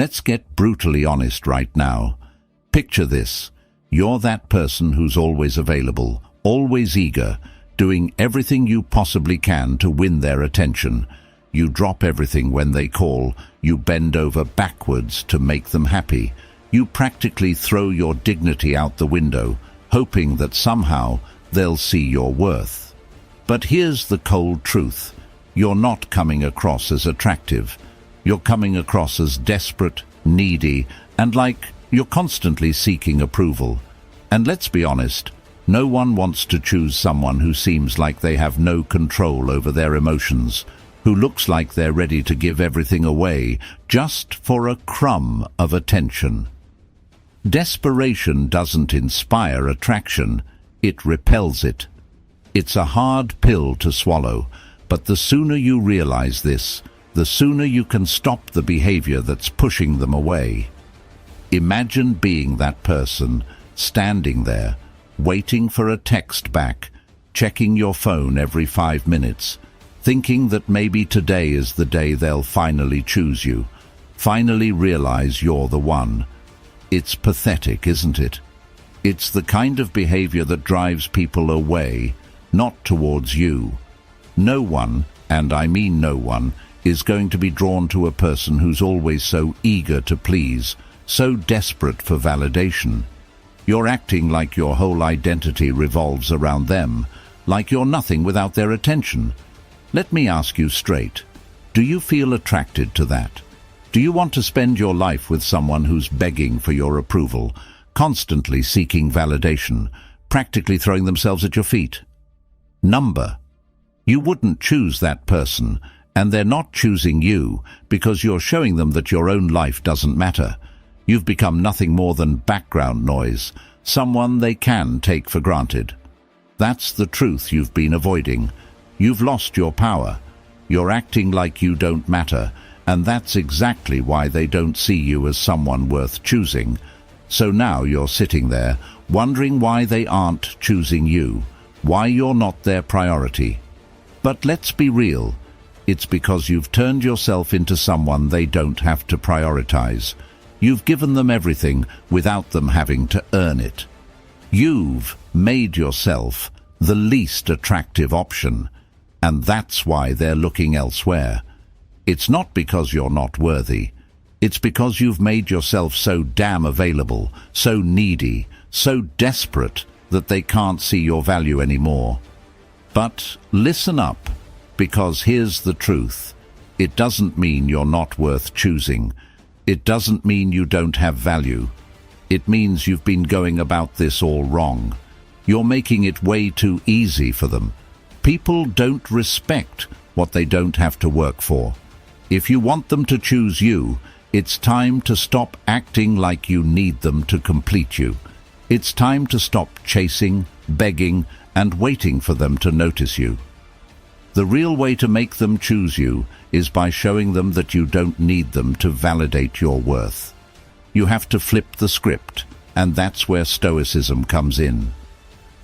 Let's get brutally honest right now. Picture this. You're that person who's always available, always eager, doing everything you possibly can to win their attention. You drop everything when they call. You bend over backwards to make them happy. You practically throw your dignity out the window, hoping that somehow they'll see your worth. But here's the cold truth. You're not coming across as attractive. You're coming across as desperate, needy, and like you're constantly seeking approval. And let's be honest, no one wants to choose someone who seems like they have no control over their emotions, who looks like they're ready to give everything away just for a crumb of attention. Desperation doesn't inspire attraction, it repels it. It's a hard pill to swallow, but the sooner you realize this, the sooner you can stop the behavior that's pushing them away. Imagine being that person, standing there, waiting for a text back, checking your phone every 5 minutes, thinking that maybe today is the day they'll finally choose you, finally realize you're the one. It's pathetic, isn't it? It's the kind of behavior that drives people away, not towards you. No one, and I mean no one, is going to be drawn to a person who's always so eager to please, so desperate for validation. You're acting like your whole identity revolves around them, like you're nothing without their attention. Let me ask you straight, do you feel attracted to that? Do you want to spend your life with someone who's begging for your approval, constantly seeking validation, practically throwing themselves at your feet? You wouldn't choose that person, and they're not choosing you because you're showing them that your own life doesn't matter. You've become nothing more than background noise, someone they can take for granted. That's the truth you've been avoiding. You've lost your power. You're acting like you don't matter, and that's exactly why they don't see you as someone worth choosing. So now you're sitting there, wondering why they aren't choosing you, why you're not their priority. But let's be real. It's because you've turned yourself into someone they don't have to prioritize. You've given them everything without them having to earn it. You've made yourself the least attractive option, and that's why they're looking elsewhere. It's not because you're not worthy. It's because you've made yourself so damn available, so needy, so desperate that they can't see your value anymore. But listen up, because here's the truth. It doesn't mean you're not worth choosing. It doesn't mean you don't have value. It means you've been going about this all wrong. You're making it way too easy for them. People don't respect what they don't have to work for. If you want them to choose you, it's time to stop acting like you need them to complete you. It's time to stop chasing, begging, and waiting for them to notice you. The real way to make them choose you is by showing them that you don't need them to validate your worth. You have to flip the script, and that's where Stoicism comes in.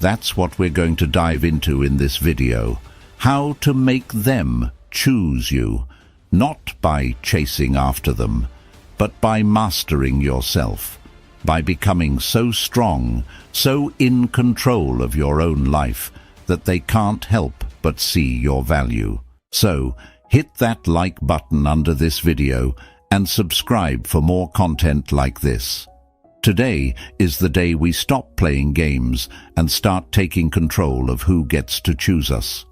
That's what we're going to dive into in this video. How to make them choose you, not by chasing after them, but by mastering yourself, by becoming so strong, so in control of your own life, that they can't help but see your value. So, hit that like button under this video and subscribe for more content like this. Today is the day we stop playing games and start taking control of who gets to choose us.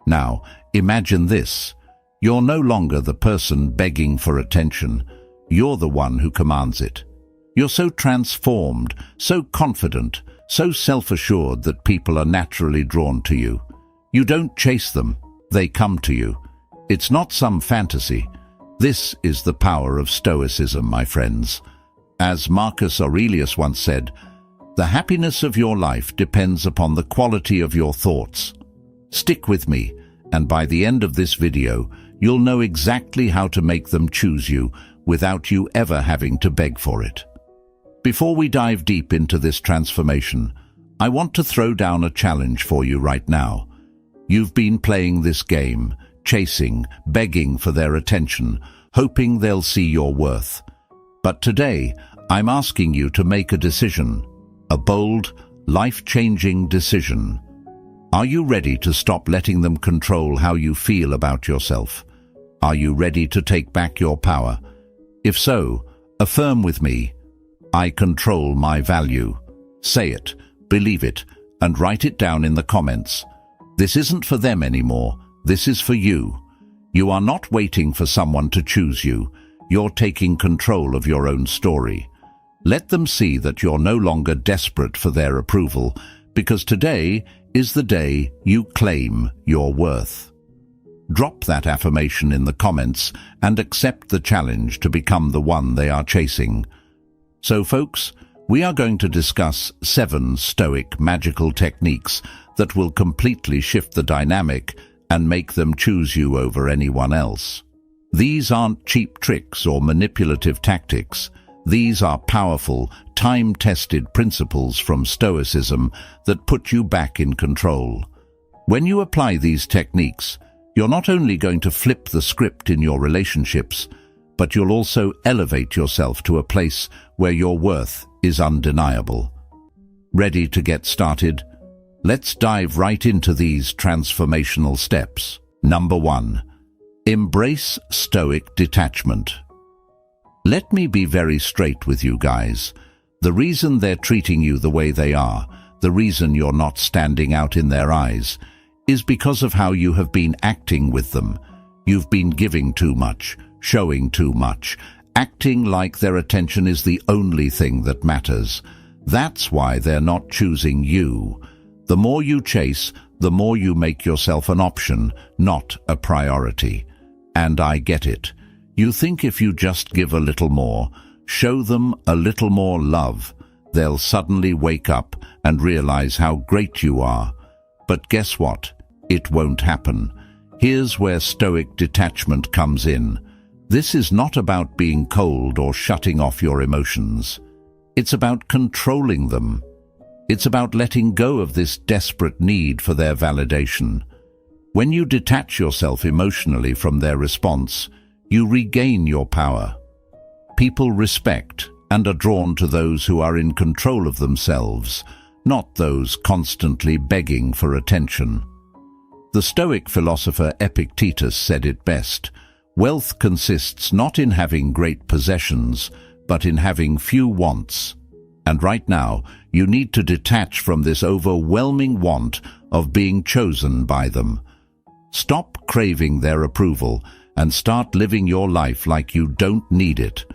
Now, imagine this. You're no longer the person begging for attention. You're the one who commands it. You're so transformed, so confident, so self-assured that people are naturally drawn to you. You don't chase them, they come to you. It's not some fantasy. This is the power of Stoicism, my friends. As Marcus Aurelius once said, the happiness of your life depends upon the quality of your thoughts. Stick with me, and by the end of this video, you'll know exactly how to make them choose you without you ever having to beg for it. Before we dive deep into this transformation, I want to throw down a challenge for you right now. You've been playing this game, chasing, begging for their attention, hoping they'll see your worth. But today, I'm asking you to make a decision, a bold, life-changing decision. Are you ready to stop letting them control how you feel about yourself? Are you ready to take back your power? If so, affirm with me, I control my value. Say it, believe it, and write it down in the comments. This isn't for them anymore. This is for you. You are not waiting for someone to choose you. You're taking control of your own story. Let them see that you're no longer desperate for their approval, because today is the day you claim your worth. Drop that affirmation in the comments and accept the challenge to become the one they are chasing. So folks, we are going to discuss 7 Stoic magical techniques that will completely shift the dynamic and make them choose you over anyone else. These aren't cheap tricks or manipulative tactics. These are powerful, time-tested principles from Stoicism that put you back in control. When you apply these techniques, you're not only going to flip the script in your relationships, but you'll also elevate yourself to a place where your worth is undeniable. Ready to get started? Let's dive right into these transformational steps. Number 1. Embrace Stoic detachment. Let me be very straight with you guys. The reason they're treating you the way they are, the reason you're not standing out in their eyes, is because of how you have been acting with them. You've been giving too much, showing too much, acting like their attention is the only thing that matters. That's why they're not choosing you. The more you chase, the more you make yourself an option, not a priority. And I get it. You think if you just give a little more, show them a little more love, they'll suddenly wake up and realize how great you are. But guess what? It won't happen. Here's where Stoic detachment comes in. This is not about being cold or shutting off your emotions. It's about controlling them. It's about letting go of this desperate need for their validation. When you detach yourself emotionally from their response, you regain your power. People respect and are drawn to those who are in control of themselves, not those constantly begging for attention. The Stoic philosopher Epictetus said it best: wealth consists not in having great possessions, but in having few wants. And right now, you need to detach from this overwhelming want of being chosen by them. Stop craving their approval and start living your life like you don't need it.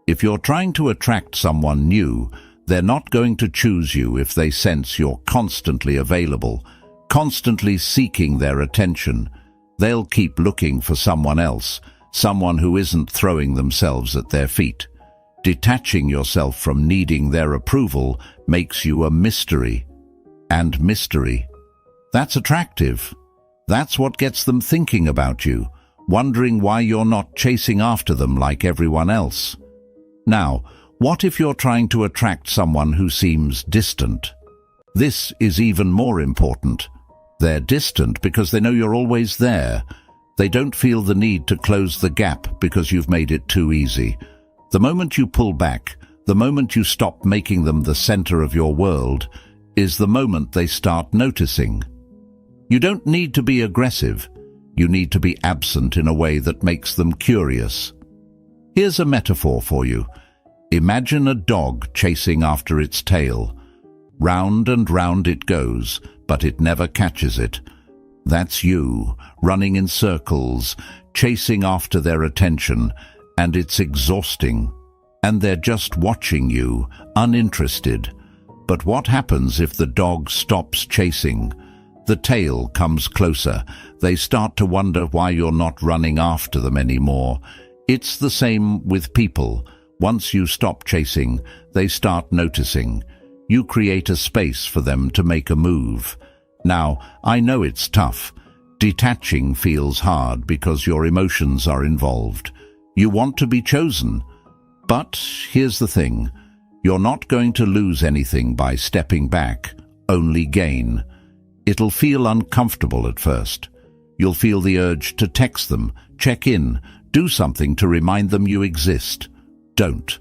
If you're trying to attract someone new, they're not going to choose you if they sense you're constantly available, constantly seeking their attention. They'll keep looking for someone else, someone who isn't throwing themselves at their feet. Detaching yourself from needing their approval makes you a mystery. And mystery, that's attractive. That's what gets them thinking about you, wondering why you're not chasing after them like everyone else. Now, what if you're trying to attract someone who seems distant? This is even more important. They're distant because they know you're always there. They don't feel the need to close the gap because you've made it too easy. The moment you pull back, the moment you stop making them the center of your world, is the moment they start noticing. You don't need to be aggressive. You need to be absent in a way that makes them curious. Here's a metaphor for you. Imagine a dog chasing after its tail. Round and round it goes, but it never catches it. That's you, running in circles, chasing after their attention, and it's exhausting. And they're just watching you, uninterested. But what happens if the dog stops chasing? The tail comes closer. They start to wonder why you're not running after them anymore. It's the same with people. Once you stop chasing, they start noticing. You create a space for them to make a move. Now, I know it's tough. Detaching feels hard because your emotions are involved. You want to be chosen. But here's the thing. You're not going to lose anything by stepping back, only gain. It'll feel uncomfortable at first. You'll feel the urge to text them, check in, do something to remind them you exist. Don't.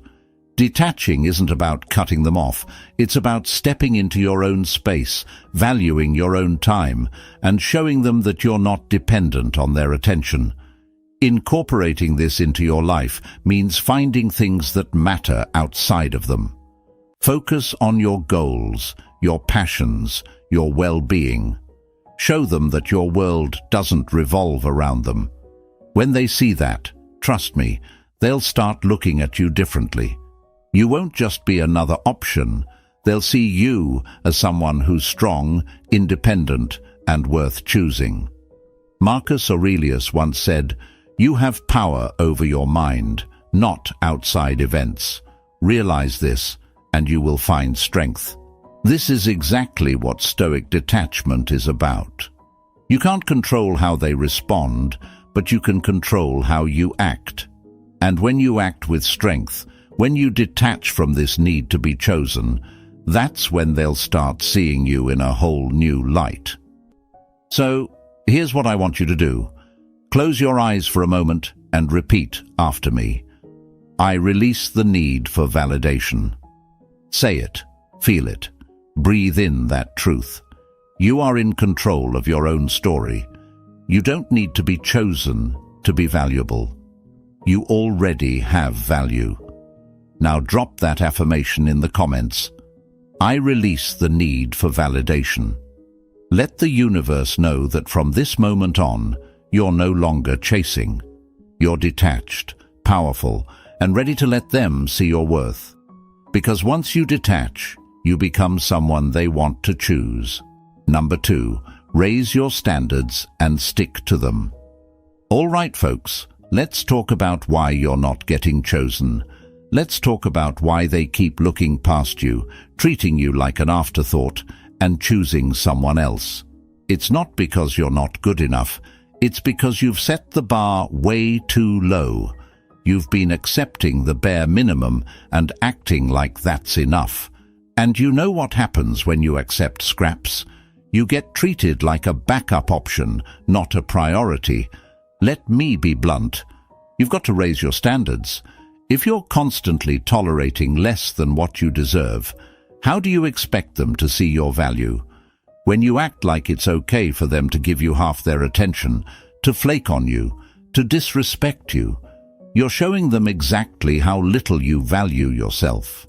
Detaching isn't about cutting them off. It's about stepping into your own space, valuing your own time, and showing them that you're not dependent on their attention. Incorporating this into your life means finding things that matter outside of them. Focus on your goals, your passions, your well-being. Show them that your world doesn't revolve around them. When they see that, trust me, they'll start looking at you differently. You won't just be another option. They'll see you as someone who's strong, independent, and worth choosing. Marcus Aurelius once said, "You have power over your mind, not outside events. Realize this, and you will find strength." This is exactly what Stoic detachment is about. You can't control how they respond, but you can control how you act. And when you act with strength, when you detach from this need to be chosen, that's when they'll start seeing you in a whole new light. So, here's what I want you to do. Close your eyes for a moment and repeat after me. I release the need for validation. Say it, feel it, breathe in that truth. You are in control of your own story. You don't need to be chosen to be valuable. You already have value. Now drop that affirmation in the comments. I release the need for validation. Let the universe know that from this moment on, you're no longer chasing. You're detached, powerful, and ready to let them see your worth. Because once you detach, you become someone they want to choose. Number 2, raise your standards and stick to them. All right, folks, let's talk about why you're not getting chosen. Let's talk about why they keep looking past you, treating you like an afterthought, and choosing someone else. It's not because you're not good enough. It's because you've set the bar way too low. You've been accepting the bare minimum and acting like that's enough. And you know what happens when you accept scraps? You get treated like a backup option, not a priority. Let me be blunt. You've got to raise your standards. If you're constantly tolerating less than what you deserve, how do you expect them to see your value? When you act like it's okay for them to give you half their attention, to flake on you, to disrespect you, you're showing them exactly how little you value yourself.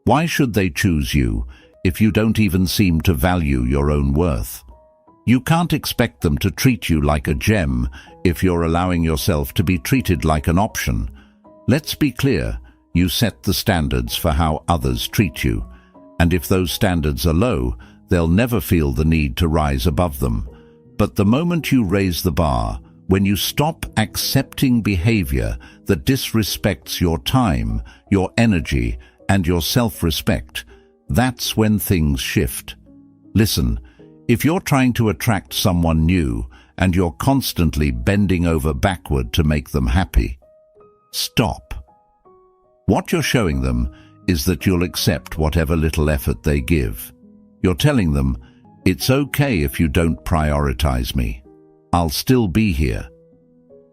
Why should they choose you if you don't even seem to value your own worth? You can't expect them to treat you like a gem if you're allowing yourself to be treated like an option. Let's be clear, you set the standards for how others treat you, and if those standards are low, they'll never feel the need to rise above them. But the moment you raise the bar, when you stop accepting behavior that disrespects your time, your energy, and your self-respect, that's when things shift. Listen, if you're trying to attract someone new and you're constantly bending over backward to make them happy, stop. What you're showing them is that you'll accept whatever little effort they give. You're telling them, it's okay if you don't prioritize me. I'll still be here.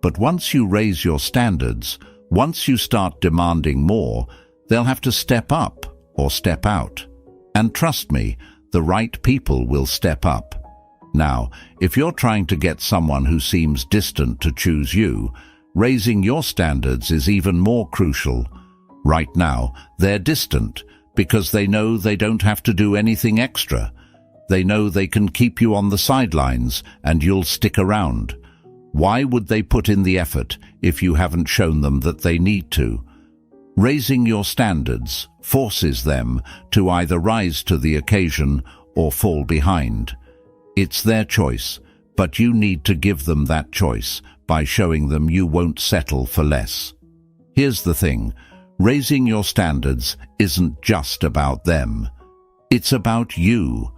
But once you raise your standards, once you start demanding more, they'll have to step up or step out. And trust me, the right people will step up. Now, if you're trying to get someone who seems distant to choose you, raising your standards is even more crucial. Right now, they're distant because they know they don't have to do anything extra. They know they can keep you on the sidelines and you'll stick around. Why would they put in the effort if you haven't shown them that they need to? Raising your standards forces them to either rise to the occasion or fall behind. It's their choice, but you need to give them that choice by showing them you won't settle for less. Here's the thing, raising your standards isn't just about them. It's about you.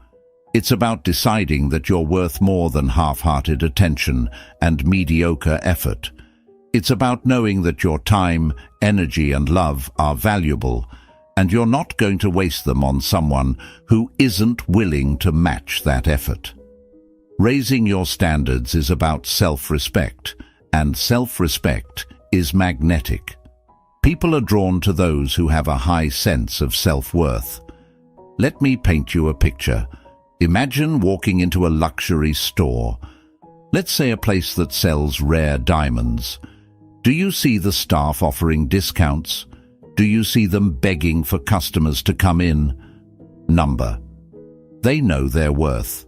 It's about deciding that you're worth more than half-hearted attention and mediocre effort. It's about knowing that your time, energy, and love are valuable, and you're not going to waste them on someone who isn't willing to match that effort. Raising your standards is about self-respect, and self-respect is magnetic. People are drawn to those who have a high sense of self-worth. Let me paint you a picture. Imagine walking into a luxury store. Let's say a place that sells rare diamonds. Do you see the staff offering discounts? Do you see them begging for customers to come in? Number. They know their worth.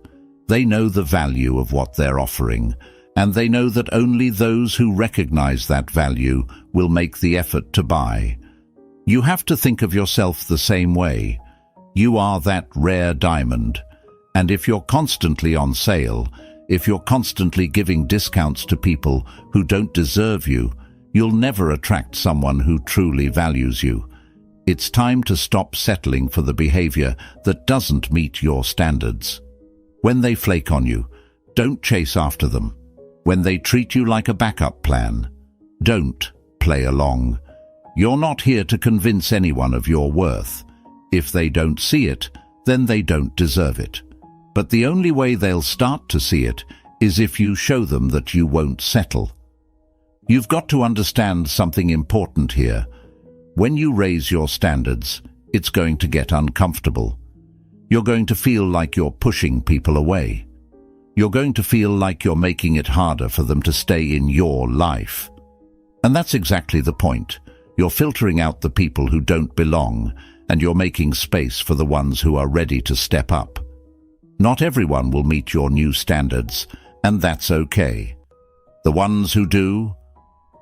They know the value of what they're offering, and they know that only those who recognize that value will make the effort to buy. You have to think of yourself the same way. You are that rare diamond, and if you're constantly on sale, if you're constantly giving discounts to people who don't deserve you, you'll never attract someone who truly values you. It's time to stop settling for the behavior that doesn't meet your standards. When they flake on you, don't chase after them. When they treat you like a backup plan, don't play along. You're not here to convince anyone of your worth. If they don't see it, then they don't deserve it. But the only way they'll start to see it is if you show them that you won't settle. You've got to understand something important here. When you raise your standards, it's going to get uncomfortable. You're going to feel like you're pushing people away. You're going to feel like you're making it harder for them to stay in your life. And that's exactly the point. You're filtering out the people who don't belong, and you're making space for the ones who are ready to step up. Not everyone will meet your new standards, and that's okay. The ones who do,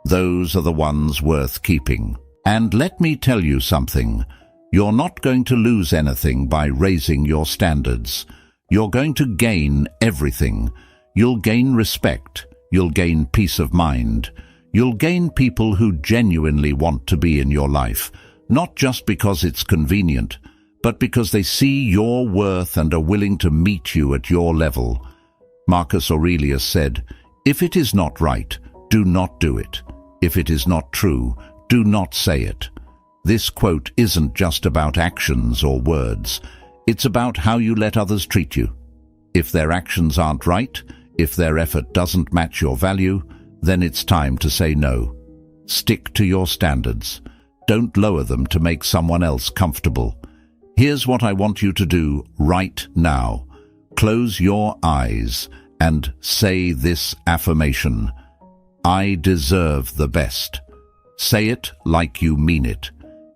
those are the ones worth keeping. And let me tell you something. You're not going to lose anything by raising your standards. You're going to gain everything. You'll gain respect. You'll gain peace of mind. You'll gain people who genuinely want to be in your life, not just because it's convenient, but because they see your worth and are willing to meet you at your level. Marcus Aurelius said, "If it is not right, do not do it. If it is not true, do not say it." This quote isn't just about actions or words. It's about how you let others treat you. If their actions aren't right, if their effort doesn't match your value, then it's time to say no. Stick to your standards. Don't lower them to make someone else comfortable. Here's what I want you to do right now. Close your eyes and say this affirmation. I deserve the best. Say it like you mean it.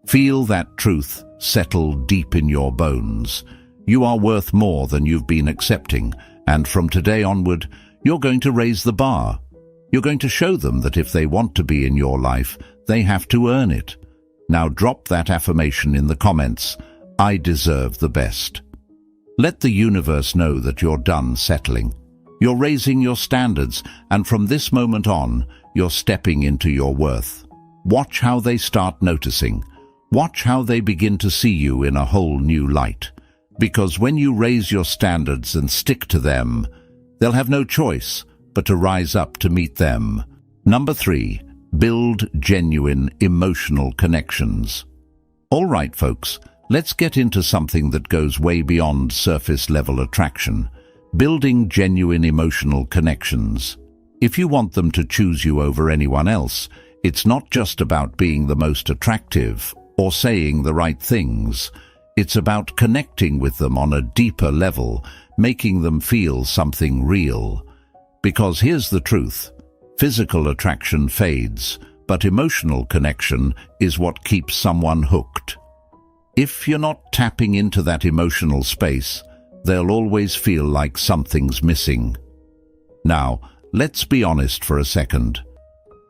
Feel that truth settle deep in your bones. You are worth more than you've been accepting, and from today onward, you're going to raise the bar. You're going to show them that if they want to be in your life, they have to earn it. Now drop that affirmation in the comments. I deserve the best. Let the universe know that you're done settling. You're raising your standards, and from this moment on, you're stepping into your worth. Watch how they start noticing. Watch how they begin to see you in a whole new light. Because when you raise your standards and stick to them, they'll have no choice but to rise up to meet them. Number 3, build genuine emotional connections. All right, folks, let's get into something that goes way beyond surface-level attraction. Building genuine emotional connections. If you want them to choose you over anyone else, it's not just about being the most attractive or saying the right things. It's about connecting with them on a deeper level, making them feel something real. Because here's the truth. Physical attraction fades, but emotional connection is what keeps someone hooked. If you're not tapping into that emotional space, they'll always feel like something's missing. Now, let's be honest for a second.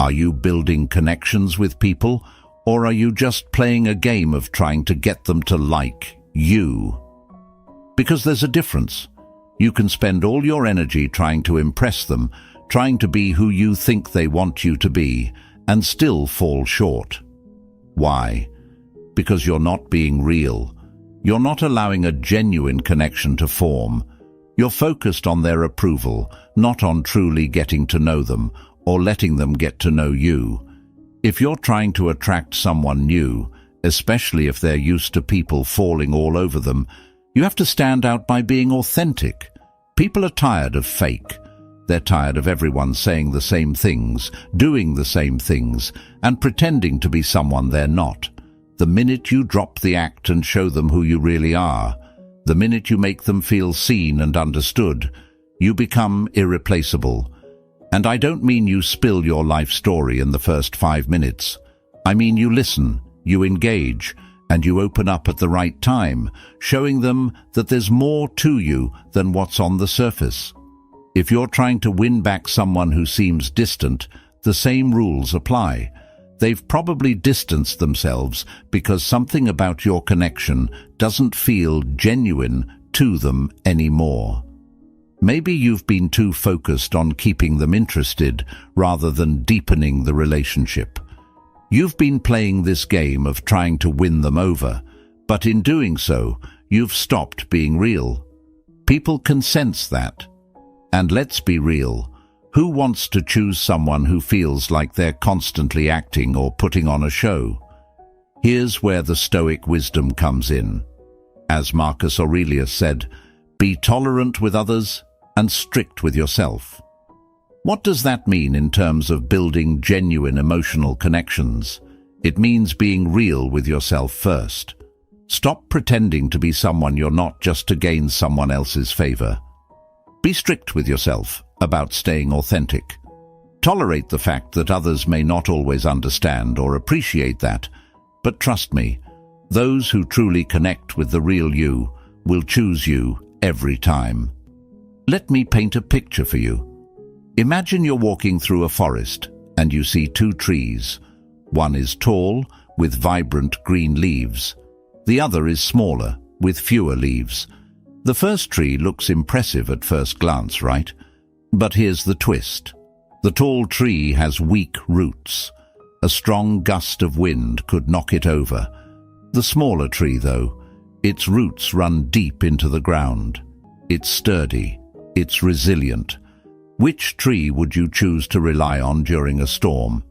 Are you building connections with people, or are you just playing a game of trying to get them to like you? Because there's a difference. You can spend all your energy trying to impress them, trying to be who you think they want you to be, and still fall short. Why? Because you're not being real. You're not allowing a genuine connection to form. You're focused on their approval, not on truly getting to know them or letting them get to know you. If you're trying to attract someone new, especially if they're used to people falling all over them, you have to stand out by being authentic. People are tired of fake. They're tired of everyone saying the same things, doing the same things, and pretending to be someone they're not. The minute you drop the act and show them who you really are, the minute you make them feel seen and understood, you become irreplaceable. And I don't mean you spill your life story in the first 5 minutes. I mean you listen, you engage, and you open up at the right time, showing them that there's more to you than what's on the surface. If you're trying to win back someone who seems distant, the same rules apply. They've probably distanced themselves because something about your connection doesn't feel genuine to them anymore. Maybe you've been too focused on keeping them interested rather than deepening the relationship. You've been playing this game of trying to win them over, but in doing so, you've stopped being real. People can sense that. And let's be real, who wants to choose someone who feels like they're constantly acting or putting on a show? Here's where the Stoic wisdom comes in. As Marcus Aurelius said, be tolerant with others and strict with yourself. What does that mean in terms of building genuine emotional connections? It means being real with yourself first. Stop pretending to be someone you're not just to gain someone else's favor. Be strict with yourself about staying authentic. Tolerate the fact that others may not always understand or appreciate that, but trust me, those who truly connect with the real you will choose you every time. Let me paint a picture for you. Imagine you're walking through a forest and you see 2 trees. One is tall, with vibrant green leaves. The other is smaller, with fewer leaves. The first tree looks impressive at first glance, right? But here's the twist. The tall tree has weak roots. A strong gust of wind could knock it over. The smaller tree, though, its roots run deep into the ground. It's sturdy. It's resilient. Which tree would you choose to rely on during a storm?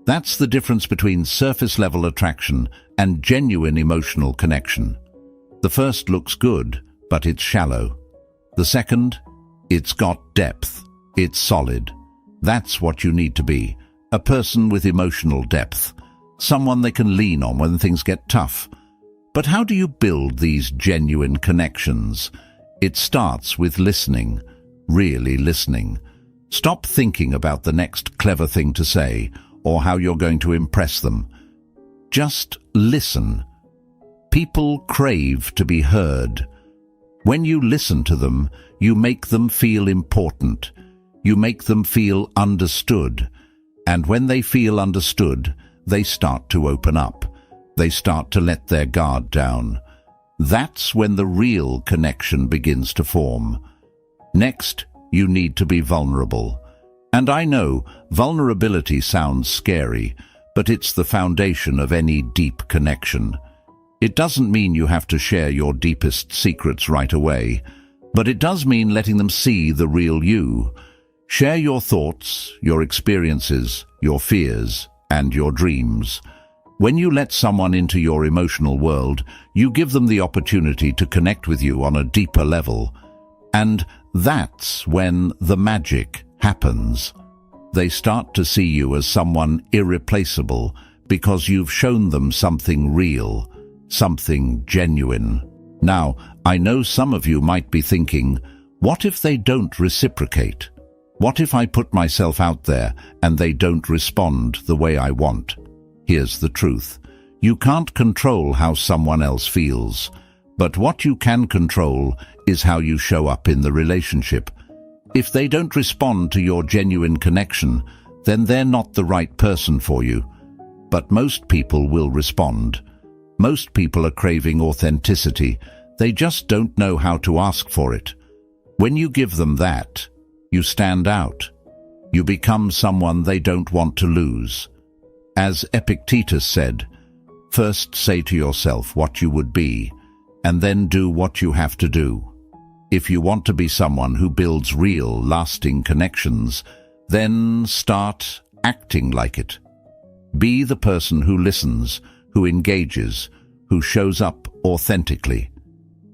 That's the difference between surface-level attraction and genuine emotional connection. The first looks good, but it's shallow. The second, it's got depth. It's solid. That's what you need to be, a person with emotional depth, someone they can lean on when things get tough. But how do you build these genuine connections? It starts with listening, really listening. Stop thinking about the next clever thing to say or how you're going to impress them. Just listen. People crave to be heard. When you listen to them, you make them feel important. You make them feel understood. And when they feel understood, they start to open up. They start to let their guard down. That's when the real connection begins to form. Next, you need to be vulnerable. And I know vulnerability sounds scary, but it's the foundation of any deep connection. It doesn't mean you have to share your deepest secrets right away, but it does mean letting them see the real you. Share your thoughts, your experiences, your fears, and your dreams. When you let someone into your emotional world, you give them the opportunity to connect with you on a deeper level. And that's when the magic happens. They start to see you as someone irreplaceable because you've shown them something real, something genuine. Now, I know some of you might be thinking, what if they don't reciprocate? What if I put myself out there and they don't respond the way I want? Here's the truth. You can't control how someone else feels, but what you can control is how you show up in the relationship. If they don't respond to your genuine connection, then they're not the right person for you. But most people will respond. Most people are craving authenticity. They just don't know how to ask for it. When you give them that, you stand out. You become someone they don't want to lose. As Epictetus said, first say to yourself what you would be, and then do what you have to do. If you want to be someone who builds real, lasting connections, then start acting like it. Be the person who listens, who engages, who shows up authentically.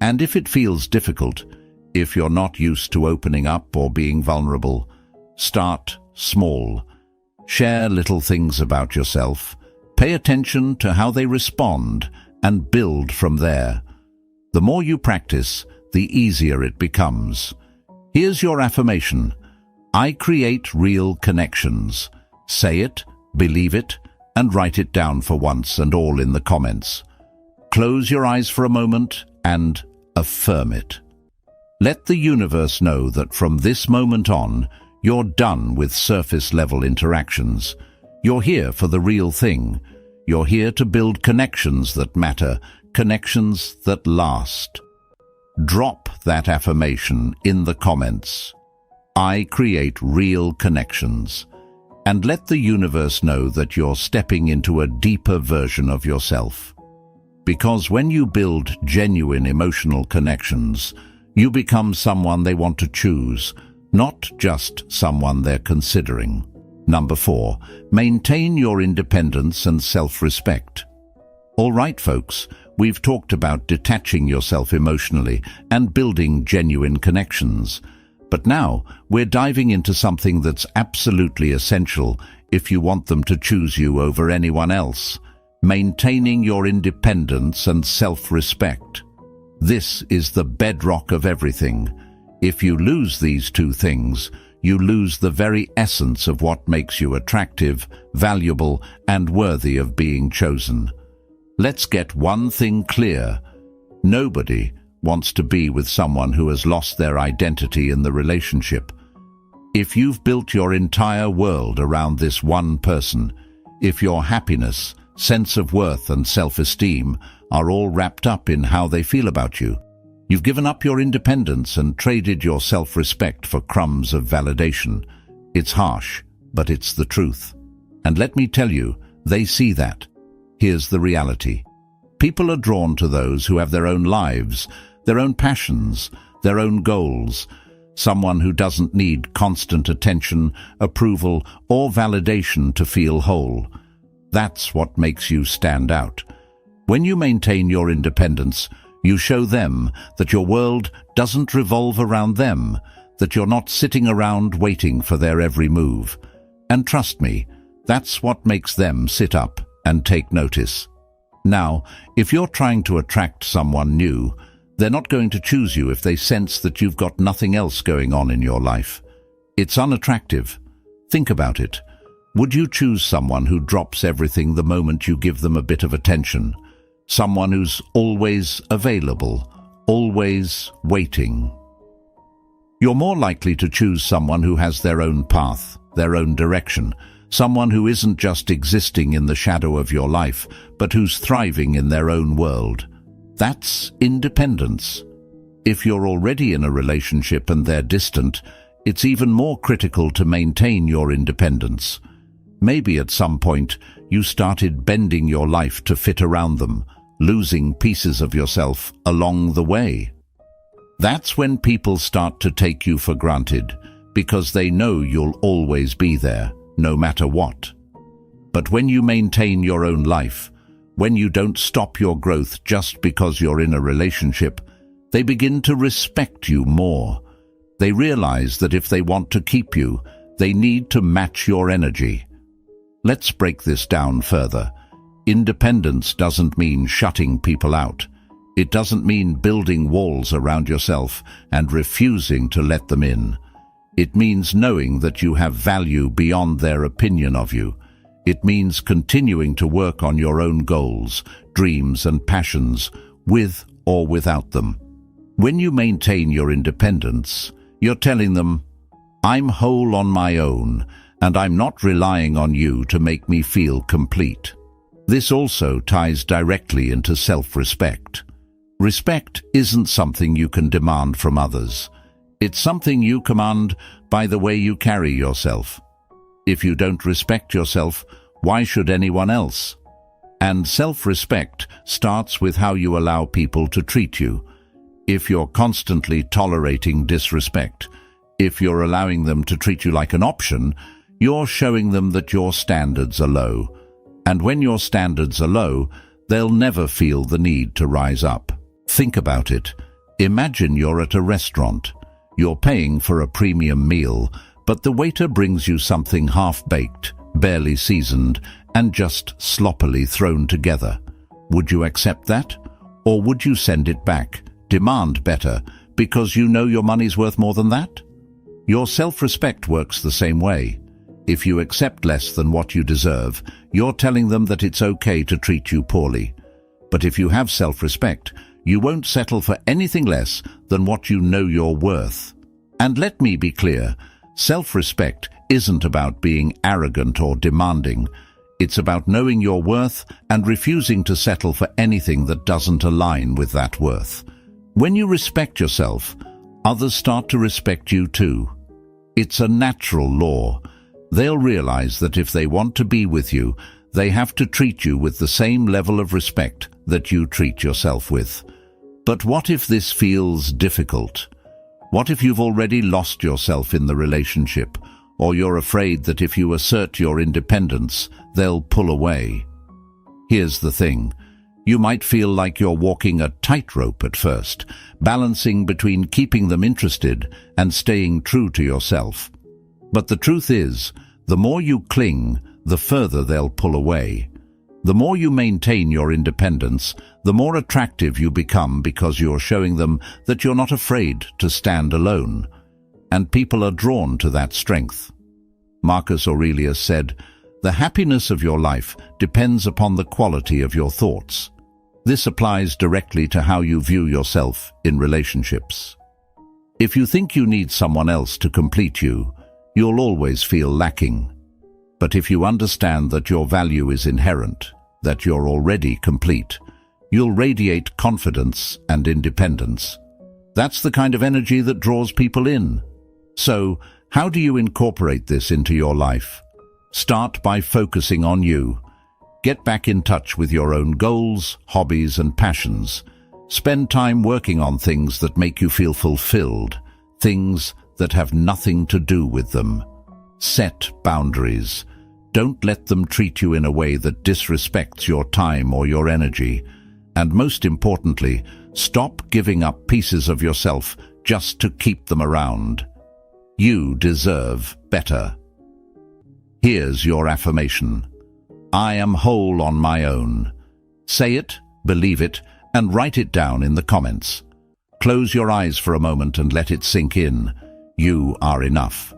And if it feels difficult, if you're not used to opening up or being vulnerable, Start small. Share little things about yourself. Pay attention to how they respond and build from there. The more you practice, the easier it becomes. Here's your affirmation. I create real connections. Say it, believe it, and write it down for once and all in the comments. Close your eyes for a moment and affirm it. Let the universe know that from this moment on, you're done with surface-level interactions. You're here for the real thing. You're here to build connections that matter, connections that last. Drop that affirmation in the comments. I create real connections. And let the universe know that you're stepping into a deeper version of yourself. Because when you build genuine emotional connections, you become someone they want to choose, not just someone they're considering. Number 4, maintain your independence and self-respect. All right, folks, we've talked about detaching yourself emotionally and building genuine connections. But now we're diving into something that's absolutely essential if you want them to choose you over anyone else. Maintaining your independence and self-respect. This is the bedrock of everything. If you lose these two things, you lose the very essence of what makes you attractive, valuable, and worthy of being chosen. Let's get one thing clear. Nobody wants to be with someone who has lost their identity in the relationship. If you've built your entire world around this one person, if your happiness, sense of worth, and self-esteem are all wrapped up in how they feel about you, you've given up your independence and traded your self-respect for crumbs of validation. It's harsh, but it's the truth. And let me tell you, they see that. Here's the reality. People are drawn to those who have their own lives, their own passions, their own goals. Someone who doesn't need constant attention, approval, or validation to feel whole. That's what makes you stand out. When you maintain your independence, you show them that your world doesn't revolve around them, that you're not sitting around waiting for their every move. And trust me, that's what makes them sit up and take notice. Now, if you're trying to attract someone new, they're not going to choose you if they sense that you've got nothing else going on in your life. It's unattractive. Think about it. Would you choose someone who drops everything the moment you give them a bit of attention? Someone who's always available, always waiting? You're more likely to choose someone who has their own path, their own direction, someone who isn't just existing in the shadow of your life, but who's thriving in their own world. That's independence. If you're already in a relationship and they're distant, it's even more critical to maintain your independence. Maybe at some point you started bending your life to fit around them, losing pieces of yourself along the way. That's when people start to take you for granted, because they know you'll always be there, no matter what. But when you maintain your own life, when you don't stop your growth just because you're in a relationship, they begin to respect you more. They realize that if they want to keep you, they need to match your energy. Let's break this down further. Independence doesn't mean shutting people out. It doesn't mean building walls around yourself and refusing to let them in. It means knowing that you have value beyond their opinion of you. It means continuing to work on your own goals, dreams, and passions, with or without them. When you maintain your independence, you're telling them, I'm whole on my own, and I'm not relying on you to make me feel complete. This also ties directly into self-respect. Respect isn't something you can demand from others. It's something you command by the way you carry yourself. If you don't respect yourself, why should anyone else? And self-respect starts with how you allow people to treat you. If you're constantly tolerating disrespect, if you're allowing them to treat you like an option, you're showing them that your standards are low. And when your standards are low, they'll never feel the need to rise up. Think about it. Imagine you're at a restaurant. You're paying for a premium meal, but the waiter brings you something half-baked, barely seasoned, and just sloppily thrown together. Would you accept that? Or would you send it back, demand better, because you know your money's worth more than that? Your self-respect works the same way. If you accept less than what you deserve, you're telling them that it's okay to treat you poorly. But if you have self-respect, you won't settle for anything less than what you know you're worth. And let me be clear, self-respect isn't about being arrogant or demanding. It's about knowing your worth and refusing to settle for anything that doesn't align with that worth. When you respect yourself, others start to respect you too. It's a natural law. They'll realize that if they want to be with you, they have to treat you with the same level of respect that you treat yourself with. But what if this feels difficult? What if you've already lost yourself in the relationship, or you're afraid that if you assert your independence, they'll pull away? Here's the thing. You might feel like you're walking a tightrope at first, balancing between keeping them interested and staying true to yourself. But the truth is, the more you cling, the further they'll pull away. The more you maintain your independence, the more attractive you become because you're showing them that you're not afraid to stand alone. And people are drawn to that strength. Marcus Aurelius said, "The happiness of your life depends upon the quality of your thoughts." This applies directly to how you view yourself in relationships. If you think you need someone else to complete you, you'll always feel lacking. But if you understand that your value is inherent, that you're already complete, you'll radiate confidence and independence. That's the kind of energy that draws people in. So, how do you incorporate this into your life? Start by focusing on you. Get back in touch with your own goals, hobbies, and passions. Spend time working on things that make you feel fulfilled, things that have nothing to do with them. Set boundaries. Don't let them treat you in a way that disrespects your time or your energy. And most importantly, stop giving up pieces of yourself just to keep them around. You deserve better. Here's your affirmation. I am whole on my own. Say it, believe it, and write it down in the comments. Close your eyes for a moment and let it sink in. You are enough.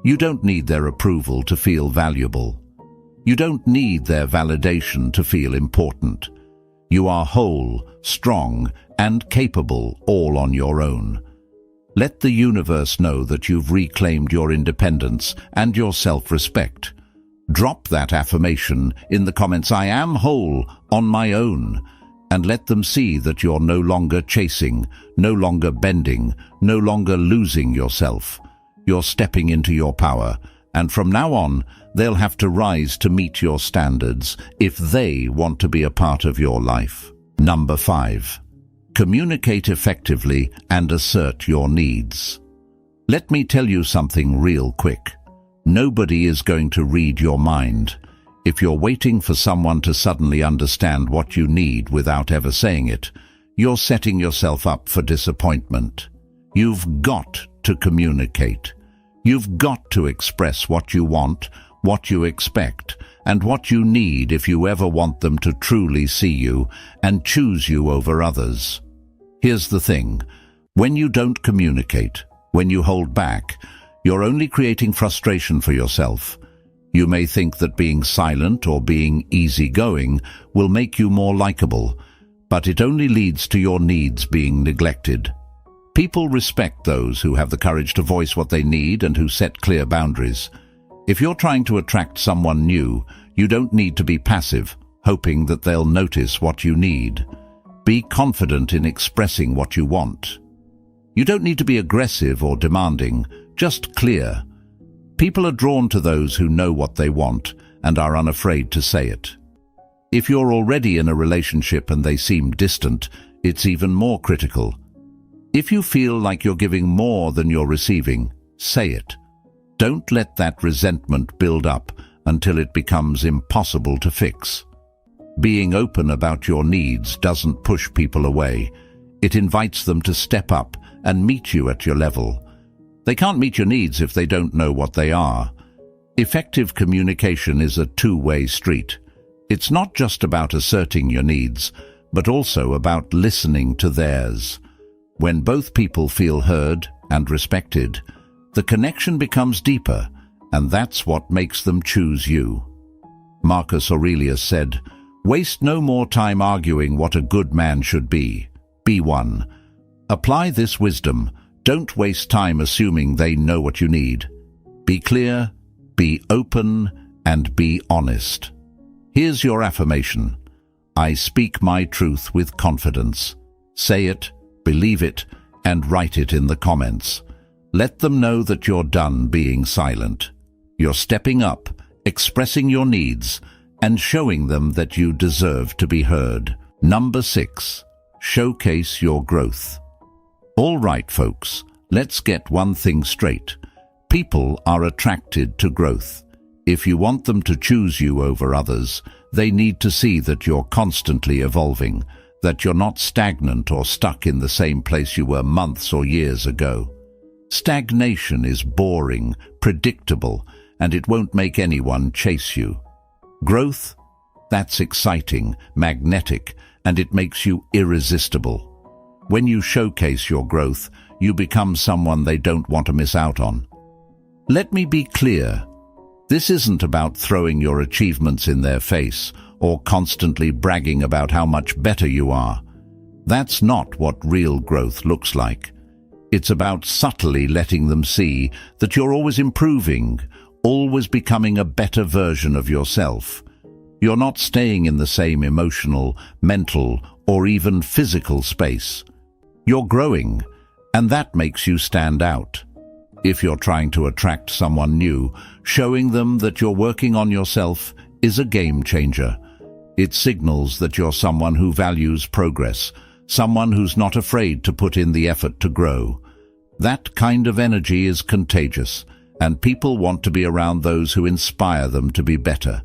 You don't need their approval to feel valuable. You don't need their validation to feel important. You are whole, strong, and capable all on your own. Let the universe know that you've reclaimed your independence and your self-respect. Drop that affirmation in the comments, I am whole on my own, and let them see that you're no longer chasing, no longer bending, no longer losing yourself. You're stepping into your power, and from now on, they'll have to rise to meet your standards if they want to be a part of your life. Number 5. Communicate effectively and assert your needs. Let me tell you something real quick. Nobody is going to read your mind. If you're waiting for someone to suddenly understand what you need without ever saying it, you're setting yourself up for disappointment. You've got to communicate. You've got to express what you want, what you expect, and what you need if you ever want them to truly see you and choose you over others. Here's the thing. When you don't communicate, when you hold back, you're only creating frustration for yourself. You may think that being silent or being easygoing will make you more likable, but it only leads to your needs being neglected. People respect those who have the courage to voice what they need and who set clear boundaries. If you're trying to attract someone new, you don't need to be passive, hoping that they'll notice what you need. Be confident in expressing what you want. You don't need to be aggressive or demanding, just clear. People are drawn to those who know what they want and are unafraid to say it. If you're already in a relationship and they seem distant, it's even more critical. If you feel like you're giving more than you're receiving, say it. Don't let that resentment build up until it becomes impossible to fix. Being open about your needs doesn't push people away. It invites them to step up and meet you at your level. They can't meet your needs if they don't know what they are. Effective communication is a two-way street. It's not just about asserting your needs, but also about listening to theirs. When both people feel heard and respected, the connection becomes deeper, and that's what makes them choose you. Marcus Aurelius said, "Waste no more time arguing what a good man should be. Be one." Apply this wisdom. Don't waste time assuming they know what you need. Be clear, be open, and be honest. Here's your affirmation. I speak my truth with confidence. Say it, believe it, and write it in the comments. Let them know that you're done being silent. You're stepping up, expressing your needs, and showing them that you deserve to be heard. Number 6. Showcase your growth. All right, folks, let's get one thing straight. People are attracted to growth. If you want them to choose you over others, they need to see that you're constantly evolving, that you're not stagnant or stuck in the same place you were months or years ago. Stagnation is boring, predictable, and it won't make anyone chase you. Growth? That's exciting, magnetic, and it makes you irresistible. When you showcase your growth, you become someone they don't want to miss out on. Let me be clear. This isn't about throwing your achievements in their face or constantly bragging about how much better you are. That's not what real growth looks like. It's about subtly letting them see that you're always improving, always becoming a better version of yourself. You're not staying in the same emotional, mental, or even physical space. You're growing, and that makes you stand out. If you're trying to attract someone new, showing them that you're working on yourself is a game changer. It signals that you're someone who values progress, someone who's not afraid to put in the effort to grow. That kind of energy is contagious, and people want to be around those who inspire them to be better.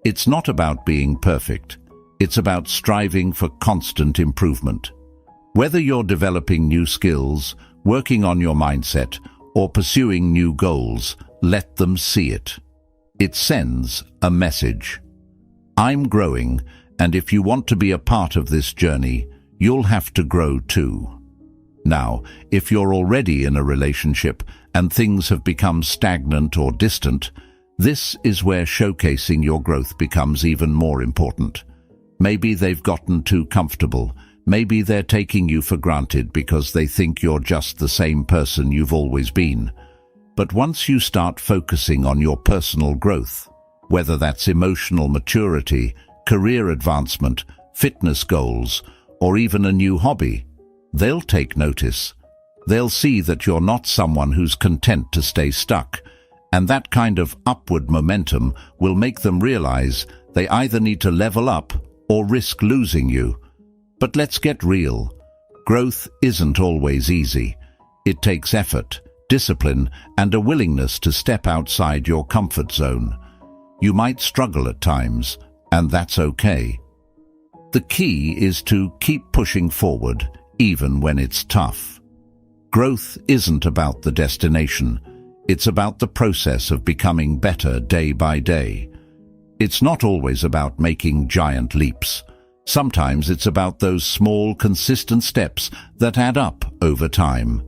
It's not about being perfect. It's about striving for constant improvement. Whether you're developing new skills, working on your mindset, or pursuing new goals, let them see it. It sends a message. I'm growing, and if you want to be a part of this journey, you'll have to grow too. Now, if you're already in a relationship and things have become stagnant or distant, this is where showcasing your growth becomes even more important. Maybe they've gotten too comfortable. Maybe they're taking you for granted because they think you're just the same person you've always been. But once you start focusing on your personal growth, whether that's emotional maturity, career advancement, fitness goals, or even a new hobby, they'll take notice. They'll see that you're not someone who's content to stay stuck, and that kind of upward momentum will make them realize they either need to level up or risk losing you. But let's get real. Growth isn't always easy. It takes effort, discipline, and a willingness to step outside your comfort zone. You might struggle at times, and that's okay. The key is to keep pushing forward, even when it's tough. Growth isn't about the destination. It's about the process of becoming better day by day. It's not always about making giant leaps. Sometimes it's about those small, consistent steps that add up over time.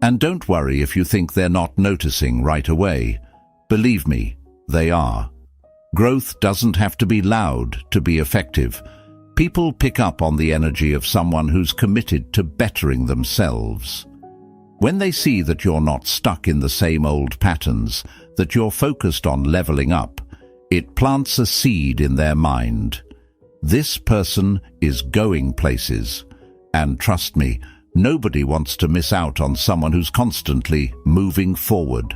And don't worry if you think they're not noticing right away. Believe me, they are. Growth doesn't have to be loud to be effective. People pick up on the energy of someone who's committed to bettering themselves. When they see that you're not stuck in the same old patterns, that you're focused on leveling up, it plants a seed in their mind. This person is going places. And trust me, nobody wants to miss out on someone who's constantly moving forward.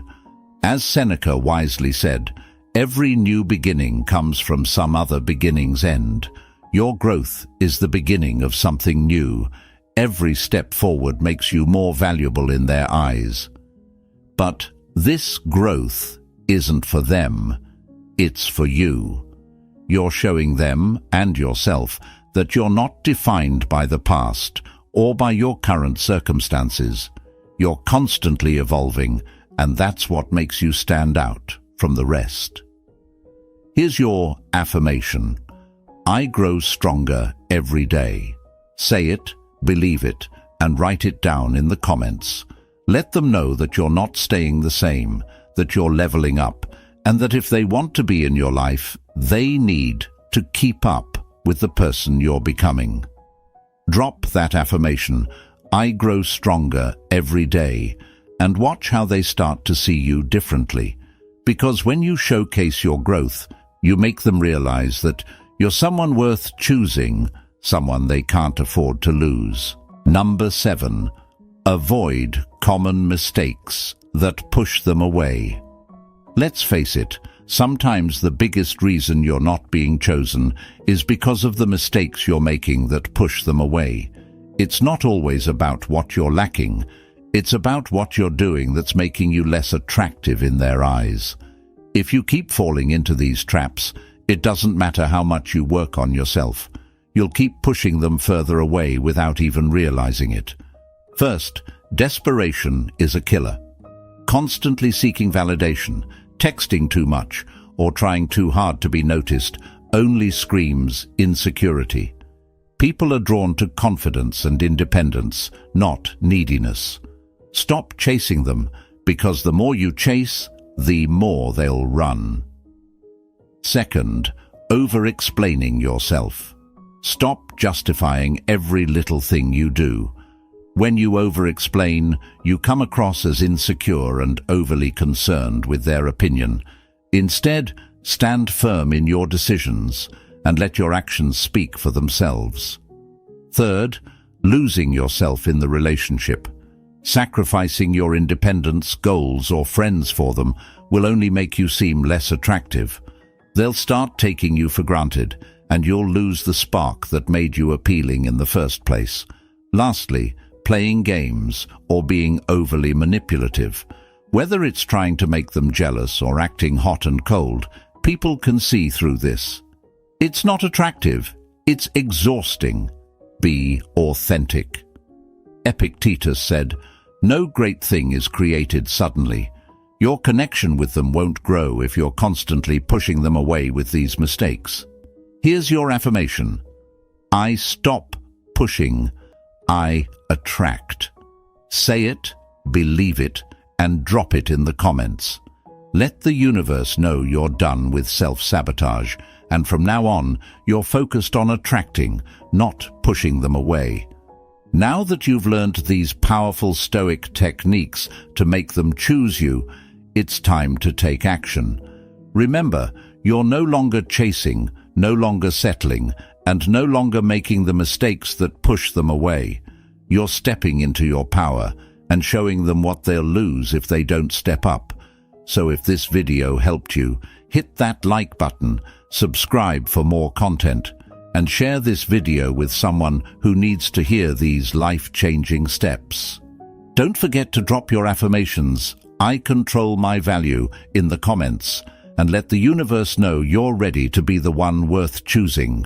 As Seneca wisely said, every new beginning comes from some other beginning's end. Your growth is the beginning of something new. Every step forward makes you more valuable in their eyes. But this growth isn't for them. It's for you. You're showing them and yourself that you're not defined by the past or by your current circumstances. You're constantly evolving, and that's what makes you stand out from the rest. Here's your affirmation. I grow stronger every day. Say it, believe it, and write it down in the comments. Let them know that you're not staying the same, that you're leveling up, and that if they want to be in your life, they need to keep up with the person you're becoming. Drop that affirmation, I grow stronger every day, and watch how they start to see you differently. Because when you showcase your growth, you make them realize that you're someone worth choosing, someone they can't afford to lose. Number 7. Avoid common mistakes that push them away. Let's face it, sometimes the biggest reason you're not being chosen is because of the mistakes you're making that push them away. It's not always about what you're lacking, it's about what you're doing that's making you less attractive in their eyes. If you keep falling into these traps, it doesn't matter how much you work on yourself. You'll keep pushing them further away without even realizing it. First, desperation is a killer. Constantly seeking validation, texting too much, or trying too hard to be noticed only screams insecurity. People are drawn to confidence and independence, not neediness. Stop chasing them, because the more you chase, the more they'll run. Second, over-explaining yourself. Stop justifying every little thing you do. When you over-explain, you come across as insecure and overly concerned with their opinion. Instead, stand firm in your decisions and let your actions speak for themselves. Third, losing yourself in the relationship. Sacrificing your independence, goals, or friends for them will only make you seem less attractive. They'll start taking you for granted, and you'll lose the spark that made you appealing in the first place. Lastly, playing games or being overly manipulative. Whether it's trying to make them jealous or acting hot and cold, people can see through this. It's not attractive, it's exhausting. Be authentic. Epictetus said, "No great thing is created suddenly. Your connection with them won't grow if you're constantly pushing them away with these mistakes." Here's your affirmation. I stop pushing, I attract. Say it, believe it, and drop it in the comments. Let the universe know you're done with self-sabotage, and from now on, you're focused on attracting, not pushing them away. Now that you've learned these powerful Stoic techniques to make them choose you, it's time to take action. Remember, you're no longer chasing, no longer settling, and no longer making the mistakes that push them away. You're stepping into your power and showing them what they'll lose if they don't step up. So if this video helped you, hit that like button, subscribe for more content, and share this video with someone who needs to hear these life-changing steps. Don't forget to drop your affirmations, I control my value, in the comments, and let the universe know you're ready to be the one worth choosing.